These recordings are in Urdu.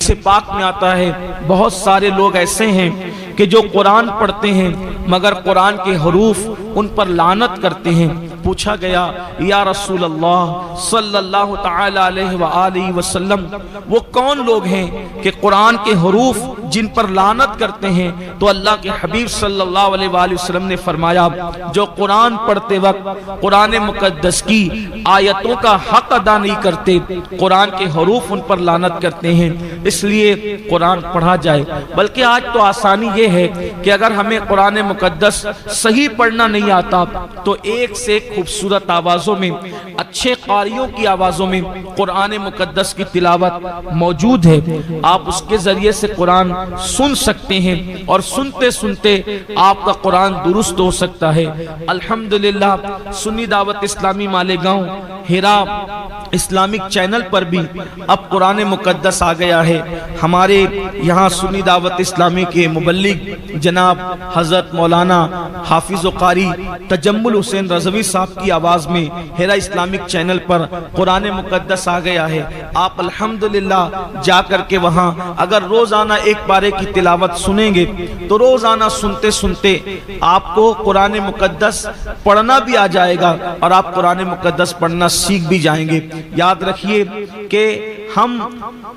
حدیث پاک میں آتا ہے بہت سارے لوگ ایسے ہیں کہ جو قرآن پڑھتے ہیں مگر قرآن کے حروف ان پر لعنت کرتے ہیں۔ پوچھا گیا یا رسول اللہ صلی اللہ تعالی علیہ وآلہ وسلم وہ کون لوگ ہیں کہ قرآن کے حروف جن پر لعنت کرتے ہیں؟ تو اللہ کے حبیب صلی اللہ علیہ وآلہ وسلم نے فرمایا جو قرآن پڑھتے وقت قرآن مقدس کی آیتوں کا حق ادا نہیں کرتے، قرآن کے حروف ان پر لعنت کرتے ہیں۔ اس لیے قرآن پڑھا جائے۔ بلکہ آج تو آسانی یہ ہے کہ اگر ہمیں قرآن مقدس صحیح پڑھنا نہیں آتا تو ایک سے ایک خوبصورت آوازوں میں، اچھے قاریوں کی آوازوں میں قرآن مقدس کی تلاوت موجود ہے۔ آپ اس کے ذریعے سے قرآن سن سکتے ہیں اور سنتے سنتے آپ کا قرآن درست ہو سکتا ہے۔ الحمدللہ سنی دعوت اسلامی مالیگاؤں ہیرا اسلامک چینل پر بھی اب قرآن مقدس آ گیا ہے۔ ہمارے یہاں سنی دعوت اسلامی کے مبلغ جناب حضرت مولانا حافظ و قاری تجمل حسین رضوی صاحب کی آواز میں ہیرا اسلامک چینل پر قرآن مقدس آ گیا ہے۔ آپ الحمدللہ جا کر کے وہاں اگر روزانہ ایک پارے کی تلاوت سنیں گے تو روزانہ سنتے سنتے آپ کو قرآن مقدس پڑھنا بھی آ جائے گا اور آپ قرآن مقدس پڑھنا سیکھ بھی جائیں گے۔ یاد رکھیے کہ ہم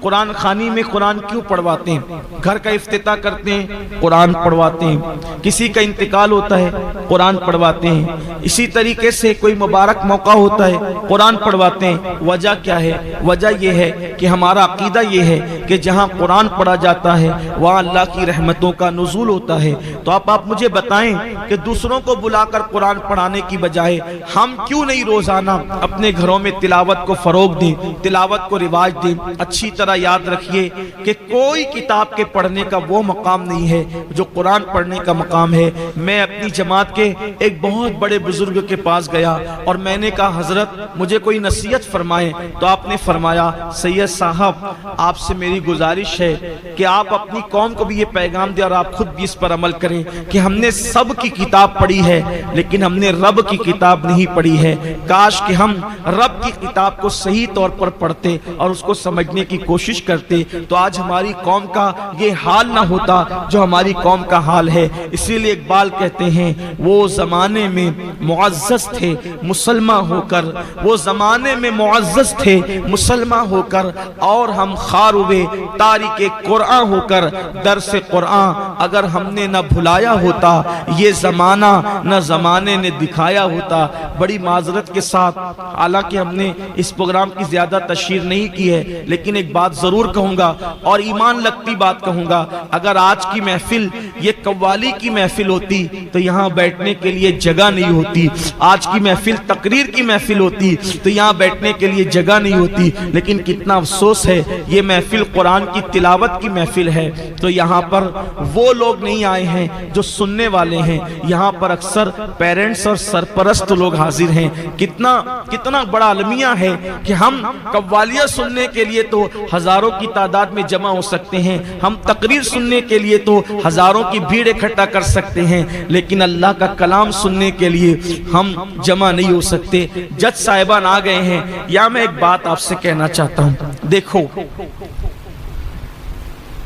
قرآن خوانی میں قرآن کیوں پڑھواتے ہیں؟ گھر کا افتتاح کرتے ہیں قرآن پڑھواتے ہیں، کسی کا انتقال ہوتا ہے قرآن پڑھواتے ہیں، اسی طریقے سے کوئی مبارک موقع ہوتا ہے قرآن پڑھواتے ہیں۔ وجہ کیا ہے؟ وجہ یہ ہے کہ ہمارا عقیدہ یہ ہے کہ جہاں قرآن پڑھا جاتا ہے وہاں اللہ کی رحمتوں کا نزول ہوتا ہے۔ تو آپ مجھے بتائیں کہ دوسروں کو بلا کر قرآن پڑھانے کی بجائے ہم کیوں نہیں روزانہ اپنے گھروں میں تلاوت کو فروغ دیں، تلاوت کو رواج دیں۔ اچھی طرح یاد رکھیے کہ کوئی کتاب کے پڑھنے کا وہ مقام نہیں ہے جو قرآن پڑھنے کا مقام ہے۔ میں اپنی جماعت کے ایک بہت بڑے بزرگ کے پاس گیا اور میں نے کہا حضرت مجھے کوئی نصیحت فرمائیں، تو آپ نے فرمایا سید صاحب آپ سے میری گزارش ہے کہ آپ اپنی قوم کو بھی یہ پیغام دیں اور آپ خود بھی اس پر عمل کریں کہ ہم نے سب کی کتاب پڑھی ہے لیکن ہم نے رب کی کتاب نہیں پڑھی ہے۔ کاش کہ ہم رب کی کتاب کو صحیح طور پر پڑھتے اور اس کو سمجھنے کی کوشش کرتے تو آج ہماری قوم کا یہ حال نہ ہوتا جو ہماری قوم کا حال ہے۔ اسی لیے اقبال کہتے ہیں وہ زمانے میں معزز تھے مسلمان ہو کر، وہ زمانے میں معزز تھے مسلمان ہو کر، اور ہم خار ہوئے تاریک قرآن ہو کر۔ درس قرآن اگر ہم نے نہ بھلایا ہوتا یہ زمانہ نہ زمانے نے دکھایا ہوتا۔ بڑی معذرت کے ساتھ حالانکہ ہم نے اس پروگرام کی زیادہ تشہیر نہیں کی ہے لیکن ایک بات ضرور کہوں گا اور ایمان لگتی بات کہوں گا، اگر آج کی محفل یہ قوالی کی محفل ہوتی تو یہاں بیٹھنے کے لیے جگہ نہیں ہوتی، آج کی محفل تقریر کی محفل ہوتی تو یہاں بیٹھنے کے لیے جگہ نہیں ہوتی۔ لیکن کتنا افسوس ہے یہ محفل قرآن کی تلاوت کی محفل ہے تو یہاں پر وہ لوگ نہیں آئے ہیں جو سننے والے ہیں، یہاں پر اکثر پیرنٹس اور سرپرست لوگ حاضر ہیں۔ کتنا بڑا المیہ ہے کہ ہم قوالیہ سننے کے لیے تو ہزاروں کی تعداد میں جمع ہو سکتے ہیں، ہم تقریر سننے کے لیے تو ہزاروں کی بھیڑ اکٹھا کر سکتے ہیں، لیکن اللہ کا کلام سننے کے لیے ہم جمع نہیں ہو سکتے۔ جج صاحبان آ گئے ہیں، یا میں ایک بات آپ سے کہنا چاہتا ہوں، دیکھو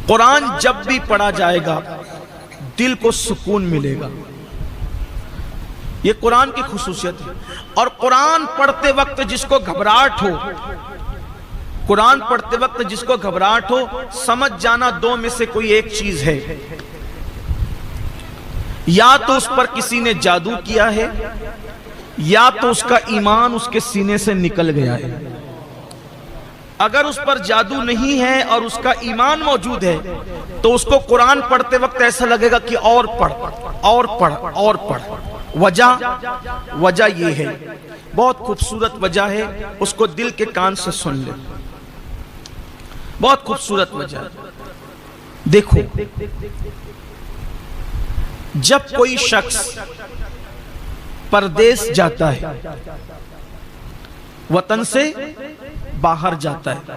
قرآن جب بھی پڑھا جائے گا دل کو سکون ملے گا، یہ قرآن کی خصوصیت ہے۔ اور قرآن پڑھتے وقت جس کو گھبراہٹ ہو، قرآن پڑھتے وقت جس کو گھبراہٹ ہو، سمجھ جانا دو میں سے کوئی ایک چیز ہے، یا تو اس پر کسی نے جادو کیا ہے یا تو اس کا ایمان اس کے سینے سے نکل گیا ہے۔ اگر اس پر جادو نہیں ہے اور اس کا ایمان موجود ہے تو اس کو قرآن پڑھتے وقت ایسا لگے گا کہ اور پڑھ اور پڑھ اور پڑھ۔ وجہ یہ ہے، بہت خوبصورت وجہ ہے، اس کو دل کے کان سے سن لے، بہت خوبصورت وجہ ہے۔ دیکھو جب کوئی شخص پردیس جاتا ہے، وطن سے باہر جاتا ہے،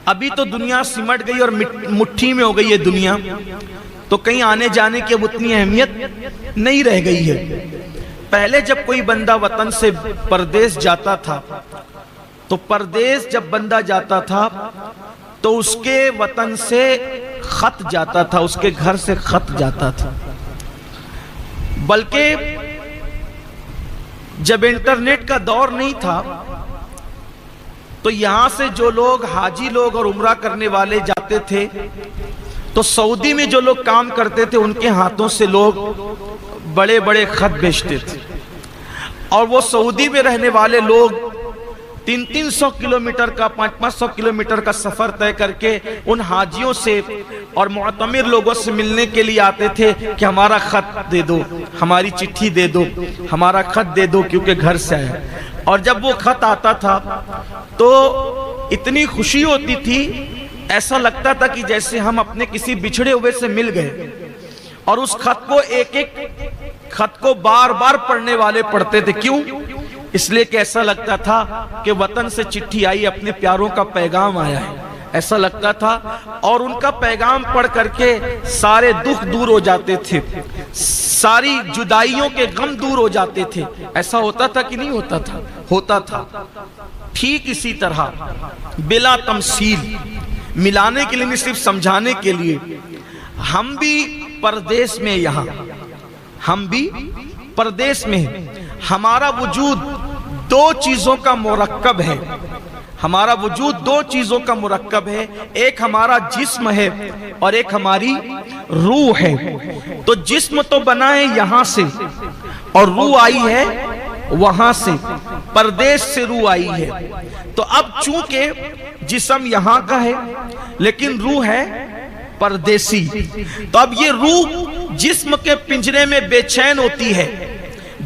ابھی تو دنیا سمٹ گئی اور مٹھی میں ہو گئی ہے دنیا، تو کہیں آنے جانے کی اب اتنی اہمیت نہیں رہ گئی ہے۔ پہلے جب کوئی بندہ وطن سے پردیس جاتا تھا تو پردیس جب بندہ جاتا تھا تو اس کے وطن سے خط جاتا تھا، اس کے گھر سے خط جاتا تھا. بلکہ جب انٹرنیٹ کا دور نہیں تھا تو یہاں سے جو لوگ حاجی لوگ اور عمرہ کرنے والے جاتے تھے تو سعودی میں جو لوگ کام کرتے تھے ان کے ہاتھوں سے لوگ بڑے بڑے خط بھیجتے تھے، اور وہ سعودی میں رہنے والے لوگ 300 کلومیٹر کا 500 کلومیٹر کا سفر طے کر کے ان حاجیوں سے اور معتمر لوگوں سے ملنے کے لیے آتے تھے کہ ہمارا خط دے دو، ہماری چٹھی دے دو، ہمارا خط دے دو، کیونکہ گھر سے آیا. اور جب وہ خط آتا تھا تو اتنی خوشی ہوتی تھی، ایسا لگتا تھا کہ جیسے ہم اپنے کسی بچھڑے ہوئے سے مل گئے. اور اس خط کو ایک ایک خط کو بار بار پڑھنے والے پڑھتے تھے. کیوں؟ اس لیے کہ ایسا لگتا تھا کہ وطن سے چٹھی آئی، اپنے پیاروں کا پیغام آیا ہے، ایسا لگتا تھا. اور ان کا پیغام پڑھ کر کے سارے دکھ دور ہو جاتے تھے، ساری جدائیوں کے غم دور ہو جاتے تھے. ایسا ہوتا تھا کہ نہیں ہوتا تھا؟ ہوتا تھا. ٹھیک اسی طرح بلا تمثیل، ملانے کے لیے نہیں، صرف سمجھانے کے لیے، ہم بھی پردیس میں، یہاں ہم بھی پردیس میں ہیں. ہمارا وجود دو چیزوں کا مرکب ہے، ہمارا وجود دو چیزوں کا مرکب ہے. ایک ہمارا جسم ہے اور ایک ہماری روح ہے. تو جسم تو بنا ہے یہاں سے اور روح آئی ہے وہاں سے، پردیس سے روح آئی ہے. تو اب چونکہ جسم یہاں کا ہے لیکن روح ہے پردیسی، تو اب یہ روح جسم کے پنجرے میں بے چین ہوتی ہے،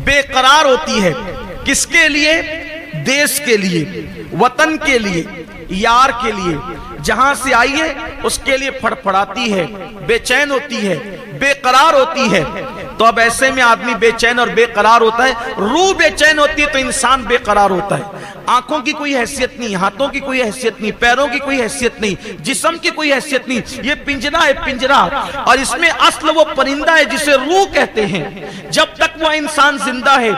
بے قرار ہوتی ہے. کس کے لیے؟ دیس کے لیے، وطن کے لیے، یار کے لیے. جہاں سے آئی ہے اس کے لیے پھڑپھڑاتی ہے، بے چین ہوتی ہے، بے قرار ہوتی ہے. تو اب ایسے میں آدمی بے چین اور بے قرار ہوتا ہے. روح بے چین ہوتی ہے تو انسان بے قرار ہوتا ہے. آنکھوں کی کوئی حیثیت نہیں، ہاتھوں کی کوئی حیثیت نہیں، پیروں کی کوئی حیثیت نہیں، جسم کی کوئی حیثیت نہیں. یہ پنجرا ہے، پنجرا، اور اس میں اصل وہ پرندہ ہے جسے روح کہتے ہیں. جب تک وہ انسان زندہ ہے،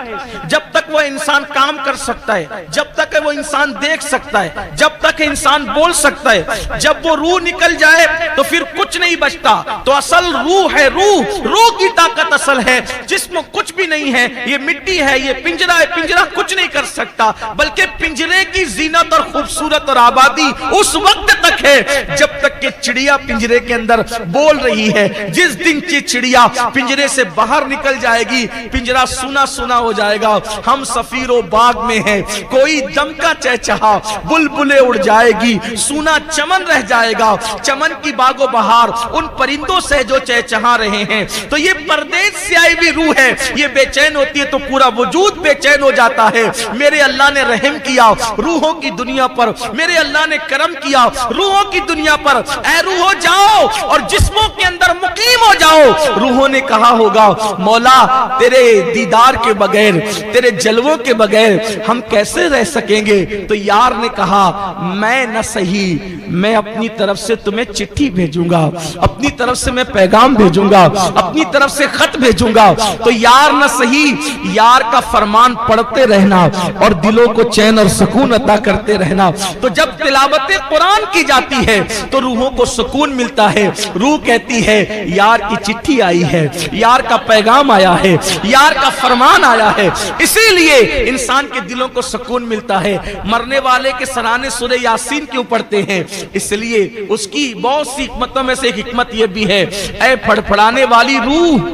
جب تک وہ انسان کام کر سکتا ہے، جب تک وہ انسان دیکھ سکتا ہے، جب تک انسان بول سکتا ہے، جب وہ روح نکل جائے تو پھر کچھ نہیں بچتا. تو اصل روح ہے، روح کی طاقت اصل ہے. جسم کچھ بھی نہیں ہے، یہ مٹی ہے، یہ پنجرا ہے، پنجرا کچھ نہیں کر سکتا. بلکہ پنجرے کی زینت اور خوبصورت اور آبادی اس وقت تک ہے جب تک کہ چڑیا پنجرے کے اندر بول رہی ہے. جس دن کی چڑیا پنجرے سے باہر نکل جائے گی پنجرا سونا سونا ہو جائے گا. ہم سفیر و باغ میں ہیں، کوئی دم کا چہچہا، بلبلیں اڑ جائے گی، سونا چمن رہ جائے گا. چمن کی باغ و بہار ان پرندوں سے جو چہچہا رہے ہیں. تو یہ پردیس سے آئی بھی روح ہے، یہ بے چین ہوتی ہے تو پورا وجود بے چین ہو جاتا ہے. میرے اللہ نے رحم کیا روحوں کی دنیا پر، میرے اللہ نے کرم کیا روحوں کی دنیا پر. اے روحوں جاؤ اور جسموں کے اندر مقیم ہو جاؤ. روحوں نے کہا ہوگا مولا تیرے دیدار کے بغیر، تیرے جلووں کے بغیر ہم کیسے رہ سکیں گے؟ تو یار نے کہا میں نہ صحیح، میں اپنی طرف سے تمہیں چٹھی بھیجوں گا، اپنی طرف سے میں پیغام بھیجوں گا، اپنی طرف سے خط بھیجوں گا. تو یار نہ صحیح، یار کا فرمان پڑھتے رہنا اور دلوں کو چین اور سکون عطا کرتے رہنا. تو جب تلاوت قرآن کی جاتی ہے تو روحوں کو سکون ملتا ہے. روح کہتی ہے یار کی چٹھی آئی ہے، یار کا پیغام آیا ہے، یار کا فرمان آیا ہے. اسی لیے انسان کے دلوں کو سکون ملتا ہے. مرنے والے کے سرانے سورہ یاسین کیوں پڑھتے ہیں؟ اس لیے اس کی بہت سی حکمتوں میں سے ایک حکمت یہ بھی ہے، اے پھڑپھڑانے والی روح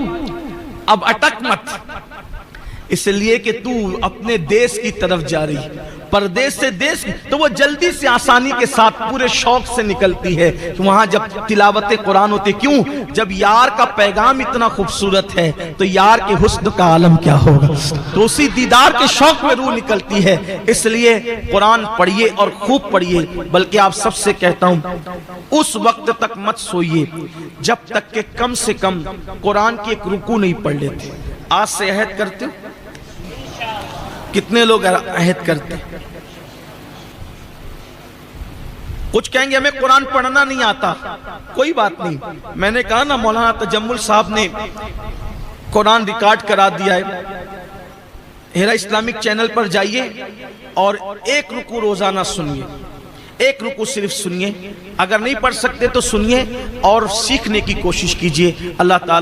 اب اٹک مت، اس لیے کہ تو اپنے دیس کی طرف جا رہی، پردیس سے دیس، تو وہ جلدی سے آسانی کے ساتھ پورے شوق سے نکلتی ہے. وہاں جب تلاوت قرآن ہوتی، کیوں؟ جب یار کا پیغام اتنا خوبصورت ہے تو یار کے حسن کا عالم کیا ہوگا. تو اسی دیدار کے شوق میں روح نکلتی ہے. اس لیے قرآن پڑھیے اور خوب پڑھیے. بلکہ آپ سب سے کہتا ہوں اس وقت تک مت سوئیے جب تک کہ کم سے کم قرآن کی ایک رکوع نہیں پڑھ لیتے. آج سے عہد کرتے ہو؟ کتنے لوگ عہد کرتے ہیں؟ کچھ کہیں گے ہمیں قرآن پڑھنا نہیں آتا. کوئی بات نہیں. میں نے کہا نا مولانا تجمل صاحب نے قرآن ریکارڈ کرا دیا ہے. ہیرا اسلامک چینل پر جائیے اور ایک رکوع روزانہ سنیے. ایک رکوع صرف سنیے، اگر نہیں پڑھ سکتے تو سنیے اور سیکھنے کی کوشش کیجیے۔ اللہ تعالیٰ